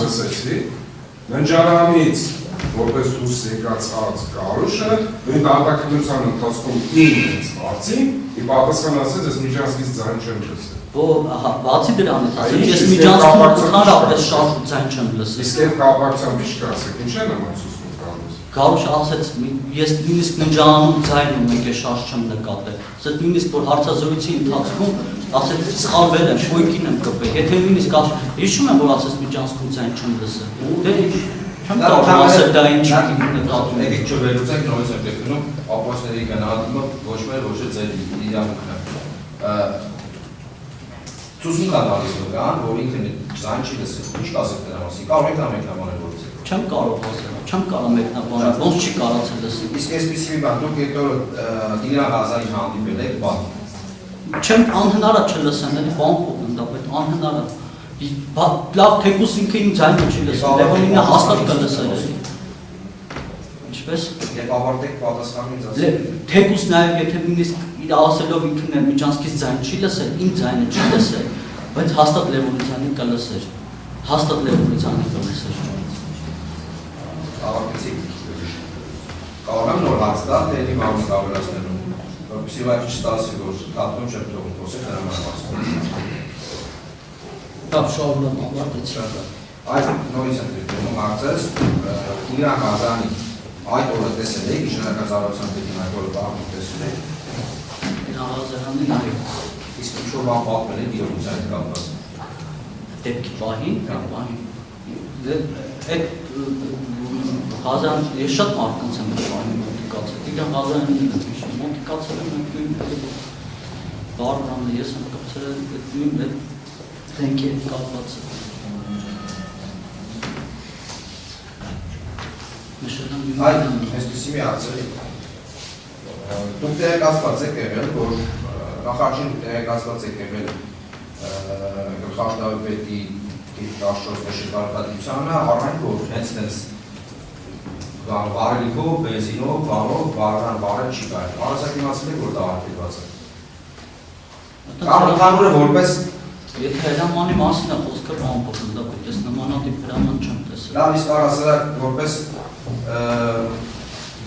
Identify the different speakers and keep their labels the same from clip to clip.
Speaker 1: լսեցի, ննջարանից որպես դուրս եկած Կարուշը նույն դատաքննության ընթացքում ինձ բացի ի պատասխան ասեց, ես Միջանցքից ձայն չեմ լսել։
Speaker 2: Բացի դրանից, ես Միջանցքում ընդհանրապես շատ ձայն չեմ լսել։
Speaker 1: Իսկ այդ կապակցությամբ ինչ կասեք, ինչ է նման ցույցում տալիս։
Speaker 2: Կարուշը ասեց, ես նույնիսկ ննջարանում ձայնում մեկ է շատ չեմ նկատել։ Ասեց նույնիսկ որ հարցազրույցի ընթացքում ասեց սխալվել եմ, շոյքին եմ կպել։ Եթե նույնիսկ հիշում եմ, որ ասեց Միջանցքում ձայն չեմ լսել։ Դե չեմ կարող ասել դա ինչ նկատում եք։
Speaker 3: Եկեք չվերուցեք նորից եմ տեխնում, ապօրինների գնահատումը ոչ մեր ոչ ձեր իրավունքն է։ Ցույցում կա տալիս կան, որ ինքն ձայն չի լսել։ Ինչ կասեք դրա մասին։ Կարող եք մեկնաբանել որից։
Speaker 2: Չեմ կարող ասել, չեմ կարող մեկնաբանել, ոնց չի կարողացել լսել։
Speaker 3: Իսկ այսպեսի մի բան, դուք երբ Տիգրան Ղազարին հանդիպել եք, բան։
Speaker 2: Չեմ անհնար է չլսեն, էլի բան փոխնդապետ, անհնար է։ Լավ թեկուս ինքը իմ ձայնը չի լսել, Լևոնինը հաստատ կլսել էլի։ Ինչպես։
Speaker 3: Երբ ավարտեք պատասխանում ինձ ասել։
Speaker 2: Թեկուս նաև եթե նույնիսկ իր ասելով ինքն է Միջանցքից ձայն չի լսել, իմ ձայնը չի լսել, բայց հաստատ Լևոնինյանին կլսեր։ Հաստատ Լևոնինյանին կլսեր։
Speaker 3: Ավարտեցիք։ Կարող եմ նոր հարց տալ, թե իմ հարցը ավելացնելու։ Որպեսզի վայր չստացի, որ դատում չեմ թողում խոսել դրա մասին։
Speaker 2: Դա շարունակ ավարտեցի։
Speaker 3: Այդ նորից եմ դրդում հարցես, Տիգրան Ղազարյանի այդ օրը տեսել եք, իշխանական դեպի այդ օրը բաղում տեսել եք։
Speaker 2: Տիգրան Ղազարյանին այո։
Speaker 3: Իսկ ինչ-որ բան պատմել եք իրողության հետ կապված։
Speaker 2: Դեպքի պահին, այդ Ղազարյան, ես շատ մարդկանց եմ պահին մոտիկացել, Տիգրան Ղազարյանին եմ հիշում, մոտիկացել եմ նույն բարուրանը, ես եմ կացել նույն այդ դենքի հետ կապված։
Speaker 3: Այդ այսպեսի մի հարցերի, դուք տեղեկացված եք եղել, որ նախարժին տեղեկացված եք եղել գլխաշտաբի դաշտոց շրջանառությանը, առանց որ հենց վարելիքով, բենզինով, վարով, վարել չի կարելի։ Առանցակ իմացել եք, որ դա արգելված է։ Կամ ընդհանուր որպես
Speaker 2: Եթե հրամանի մասին է խոսքը ամփոփնդապետ, ես նմանատիպ հրաման չեմ տեսել։
Speaker 3: Լավ, իսկ առասարակ որպես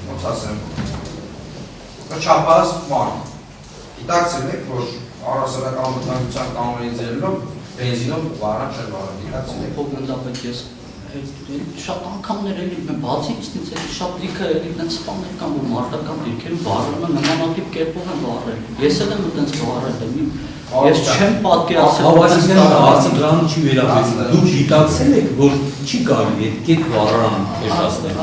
Speaker 3: ոնց ասեմ, չափած մարդ։ Գիտակցել եք, որ առասարակ անվտանգության կանոնների ձեռնով բենզինով վարան չէր վարել։ Գիտակցել եք։
Speaker 2: Ամփոփնդապետ ես շատ անգամներ էլի բացի ինձ էլի շատ լիքը էլի այնպես սպաներ կան, որ մարտական դիրքերում վարելը նմանատիպ կերպով են վարել։ Ես էլ եմ այնպես վարել, ես չեմ պատկերացել,
Speaker 4: Հավաքական հարցը դրան չի վերաբերվում։ Դուք գիտակցել եք, որ չի կարելի այդ կետ վարարան էշացնել։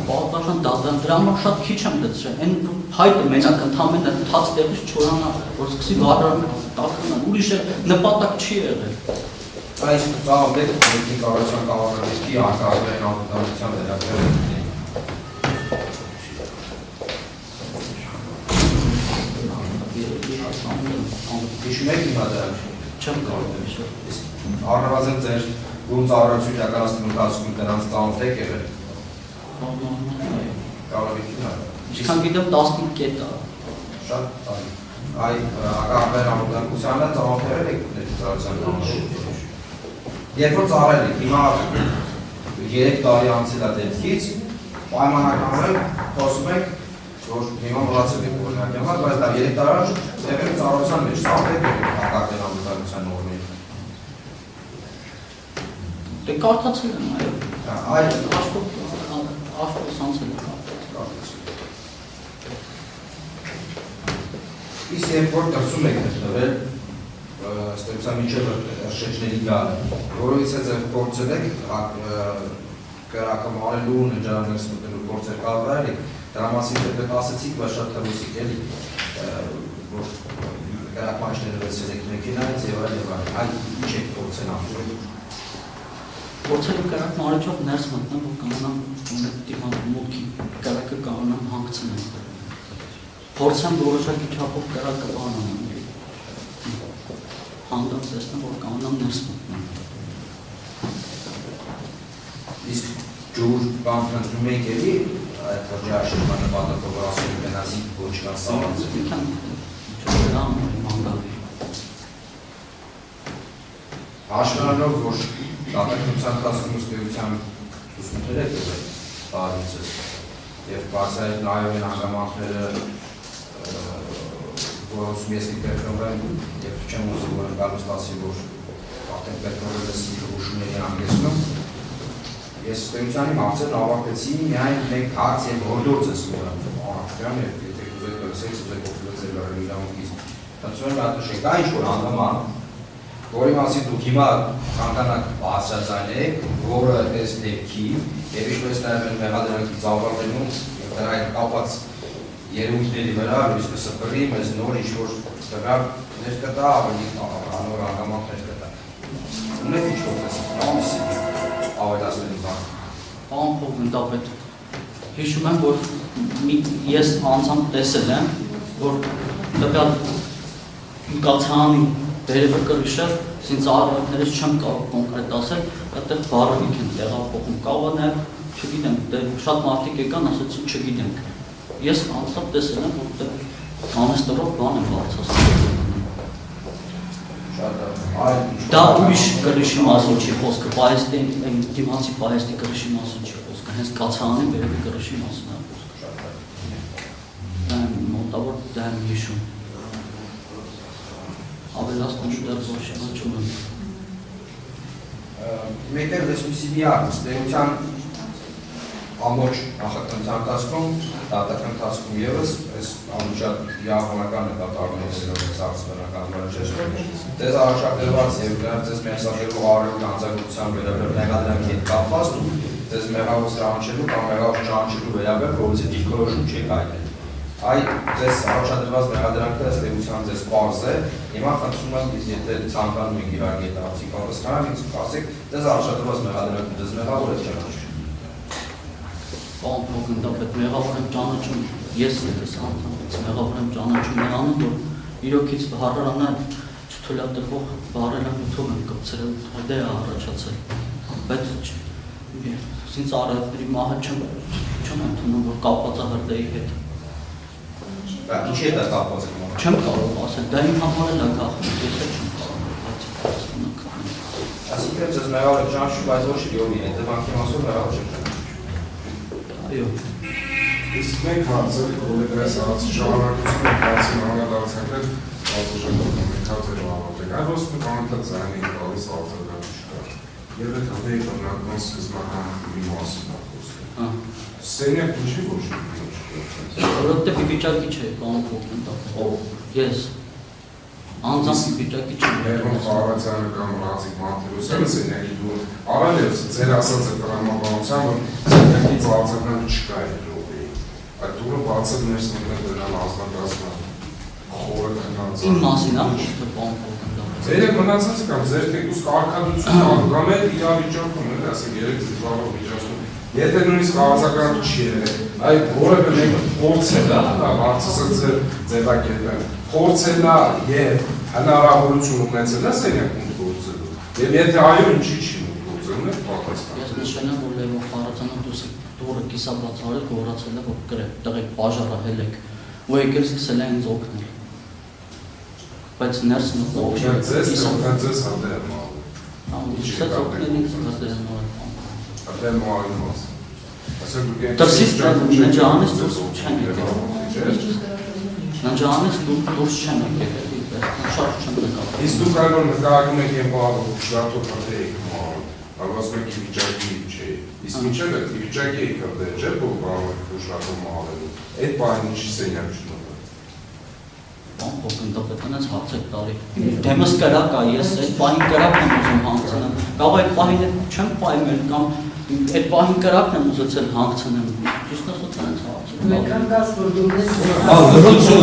Speaker 2: Պատասխան դատան դրա համար շատ քիչ եմ դրել։ Այն հայտը մենակ ընդհանրապես թաց տեղից չորանա, որ սկսի վարարանը տակնան, ուրիշ նպատակ չի եղել։
Speaker 3: Այս ծավալները դեպի կառավարության կառավարքի արտադրական անվտանգության վերաբերյալ Հիշում եք հիմա դա
Speaker 2: չեմ կարող հիշել։
Speaker 3: Առնվազն ձեր ում ծառայություն իրականացնելու ընթացքում դրանց ծանոթ եք եղել։ Կարող եք հիմա։
Speaker 2: Ինչքան գիտեմ 15 կետ է։
Speaker 3: Շատ տարի։ Այդ ակահաբեր անվտանգությանը ծանոթ եղել եք ծառայության կանոնով։ Երբ որ ծառայել եք, հիմա 3 տարի անցել է դեպքից, պայմանականորեն խոսում եք, որ հիմա մոռացել եք օրինակի համար, բայց դա 3 տարի առաջ եղել ծառայության մեջ ծանոթ եք ակահաբեր անվտանգության նորմերին։
Speaker 2: Դե կարդացել եմ, այո։
Speaker 3: Այդ
Speaker 2: աշխոս անցել եմ կարդացել։
Speaker 3: Իսկ երբ որ դրսում եք գտնվել, ստեղծության միջև շրջների գալը, որովից է ձեր գործել եք, կրակը նջարաններ ստուտելու գործեր կատարել եք, դրա մասին դեպետ ասեցիք, բայց շատ թվուսիկ էլի, որ կրակմանչները վեցել եք մեքենայից և այլ ինչ եք գործել ամբրով։
Speaker 2: Գործել եմ կրակ մարիչով ներս մտնեմ, որ կանանամ դիման մոտքի կրակը կանանամ հանգցնեմ։ Փորձեմ որոշակի չափով կրակը բանանամ։ Հանդամ տեսնեմ, որ կանանամ ներս մտնեմ։
Speaker 3: Իսկ ջուր բան խնդրում եք էլի, այդ վրջաշրջման նպատակով որ ասում եք գնացի ոչ կան սավանց։
Speaker 2: Ինքան չորամ մանգալի։
Speaker 3: Հաշվառանով, որ Դատական ընթացքում ստեղծության ուսումններ եք եղել տարիցս եւ բացահայտ նաեւ են հանգամանքները որոնց ես կերտում եւ չեմ ուզում որ գալուց ասի որ արդեն պետքորես ուշումների հանգեցնում ես ստեղծանի հարցերն ավարտեցի միայն մեկ հարց եւ հորդորձ ես ուրախության եւ եթե ուզեք լսեք ուզեք օգտվել իրավունքից Հացում հատուշեք, դա ինչ-որ հանգաման, որի մասին դուք հիմա ցանկանաք բարձրացանեք, որը այս դեպքի եւ ինչպես նաեւ են մեղադրանքի ծավալվելու եւ դրա հետ կապված երևույթների վրա լույսը սփռի մեզ նոր ինչ-որ տվյալ ներկտա ավելի անոր հանգամանքներ կտա։ Ունեք ինչ-որ տեսակ, ավելացնելու բան։
Speaker 2: Պարոն փոխնկապետ, հիշում եմ, որ ես անձամբ տեսել եմ, որ տվյալ Կացանի վերևը կրիշը, ինձ արարքներից չեմ կարող կոնկրետ ասել, այդտեղ բառերիք են տեղափոխում, կարող է նաև, չգիտեմ, շատ մարդիկ եկան, ասեցին չգիտենք։ Ես անձամբ տեսել եմ, որտեղ անեստորով բան եմ բարձրացնում։ Դա ուրիշ կրիշի մասին չի խոսքը, պահեստի, դիմացի պահեստի կրիշի մասին չի խոսքը, հենց Կացանի վերևի կրիշի մասին է խոսքը։ Դա եմ մոտավոր, դա եմ հիշում։ Ավելացնում դեռ ոչ չունեմ։
Speaker 3: Մեկը լսումսի միակ, ստեղության ամոչ նախատնության ընթացքում, դատական ընթացքում ևս, այս ամուշատ իրավանական նկատառում ես արծվանական վարաճեշտում, ձեզ առաջադրված և ձեզ մենսաժելու արարելու անձագործության վերաբեր մեղադրանքի հետ կապված, ձեզ մեղավոր սրանչելու կամ մեղավոր ճանչելու վերաբեր, որից է դիրքորոշում չեք այդել։ Այդ ձեզ առաջադրված մեղադրանքը ստեղության ձեզ պարզ է, հիմա խնդրում եմ, եթե ցանկանում եք իրար գետարացի պատասխանալ, ինձ ասեք, ձեզ առաջադրված մեղադրանքը ձեզ մեղավոր է ճանաչում։
Speaker 2: Պարոն փոխնկապետ, մեղավոր եմ ճանաչում, ես ես անդամից մեղավոր եմ ճանաչում նրանում, որ իրոքից հառարանա չթույլատրվող բարելավություն եմ կպցրել, դա է առաջացել, բայց ինձ արարքների մահը չեմ ընդունում, որ կապված է հրդեհի հետ։
Speaker 3: Ինչի է դա կապված է մոտ։
Speaker 2: Չեմ կարող ասել, դա իմ համար էլ է գաղտնիք, ես էլ չեմ կարող
Speaker 3: Այսինքն ձեզ մեղավոր եք ճանաչում, բայց ոչ լիովին, հետևանքի մասով մեղավոր չեք ճանաչում։
Speaker 2: Այո։
Speaker 1: Իսկ մենք հարցեր, որ այս հարցի շարունակությունը բացի անդրադարձակել պատժական մեկ հատերով ավարտեք, այլ ոչ մի կանոնը ձայնի տալիս արտադրական չկա։ Եվ այդ հատերի տնական սկզբնական մի մասին է խոսքը։ Սենյակ ինչի ոչ մի
Speaker 2: Որովհետև վիճակի չէ, պարոն փոխնկապետ։ Ես անձամբ վիճակի չեմ։
Speaker 1: Ներվում Խարացյանը կամ Ռազիկ Մարտիրոսյանը սենյակի դուր առել է ձեր ասած է տրամաբանության, որ սենյակի բացական չկա է ժողովի։ Այդ դուրը բացել ներս մտնել դրան ազնագազմը խորը քնած։
Speaker 2: Իմ մասին է խոսքը, պարոն փոխնկապետ։
Speaker 1: Ձեր մնացած կամ ձեր տեկուս կարգադրություն կամ էլ իրավիճակում էլ ասենք 3 զբաղող վիճակում Եթե նույնիսկ քաղաքական չի եղել, այլ որևէ մեկը փորձել է, հարցը ձևակերպել, փորձել է եւ հնարավորություն ունեցել է սենյակում գործելու։ Եվ եթե այո, ինչի չի գործելն է պատասխան։
Speaker 2: Ես նշել եմ, որ Լևոն Խարացյանը դուրը կիսաբացարել, գոհրացել է, որ գրեք, տղեկ բաժարահել եք, ու եկել սկսել է ինձ օգնել։ Բայց ներս մտնում
Speaker 1: չէ։ Ձեզ հանդեր մալու։
Speaker 2: Ամուսից օգնել ինձ հանդեր մալու։
Speaker 1: Հանդեր մալու մաս։
Speaker 2: Դրսից նջանից դուրս չեն եկել։ Նջանից դուրս չեն եկել, շատ չեմ նկատել։
Speaker 1: Իսկ դուք այլ որ նկարագրում եք եմ բաղով շրատով հանդեր եք մալու, ավազ մեկ վիճակի չէ։ Իսկ ինչև եք վիճակի եք հանդեր, չէ որ բաղով եք շրատով մալելու։ Այդ բան ինչի սենյակ չնով է։
Speaker 2: Բան փոխնկապետ անց հարց եք տալի։ Դեմս կրակ է, ես այդ պահին կրակն եմ ուզում հանգցնեմ։ Կարող այդ պահին չեմ պայմել կամ այդ պահին կրակն եմ ուզեցել հանգցնեմ։ Ճիշտ ասած անց հարց։
Speaker 5: Մենք անկած որ դու
Speaker 4: լռություն։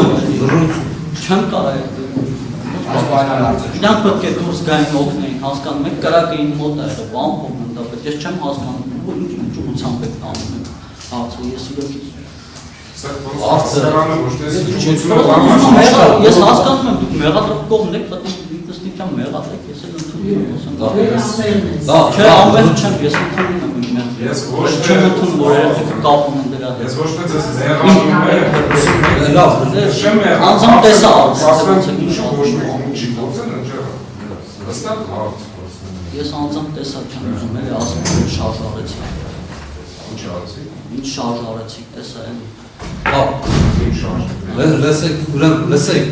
Speaker 2: Չեմ կարող Իրանք պետք է դուրս գային օգնեին, հասկանում եք կրակը իմ մոտ է եղել, բան փոխնկապետ, ես չեմ հասկանում, որ ինչ ուղղությամբ եք տանում եք հարցը, ես իրոք Ես հասկանում եմ, դուք մեղադրող կողմն եք, պետք է ինքնստիճան մեղադրեք, ես էլ ընդունում եմ։ Չէ, ամեն չեմ, ես ընդունում եմ։
Speaker 1: Ես ոչ
Speaker 2: չեմ ընդունում, որ երեխեքը կապում են դրա հետ։
Speaker 1: Ես ոչ թե ձեզ մեղադրում եմ,
Speaker 2: անձամբ տեսա
Speaker 1: ասում եմ, ինչ ոչ մի չի գործել, ընջեղը։ Հստակ հարց։
Speaker 2: Ես անձամբ տեսակ չեմ ուզում, էլի ասում եմ շարժ արեցի։
Speaker 1: Ինչ արեցի։
Speaker 2: Ինչ շարժ արեցի, տեսա են։
Speaker 4: Հա,
Speaker 1: Ինչ շարժ։
Speaker 4: լսեք, ուրեմն լսեք,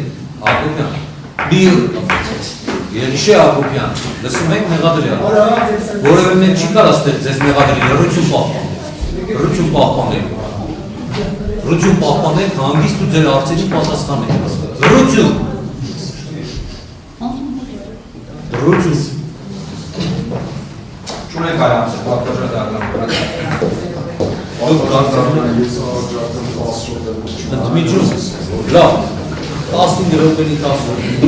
Speaker 4: Ակոպյան, Երիշե Ակոպյան, լսում եք մեղադրյալ, որևէ մեկ չի կարող ձեզ մեղադրել, լռություն պահպանեք, հանգիստ ու ձեր հարցերին պատասխանեք, լռություն,
Speaker 3: Չունենք այրանցը, պատվաժը դարնան
Speaker 4: ընդմիջում, լավ, 15 րոպեի 10 րոպե,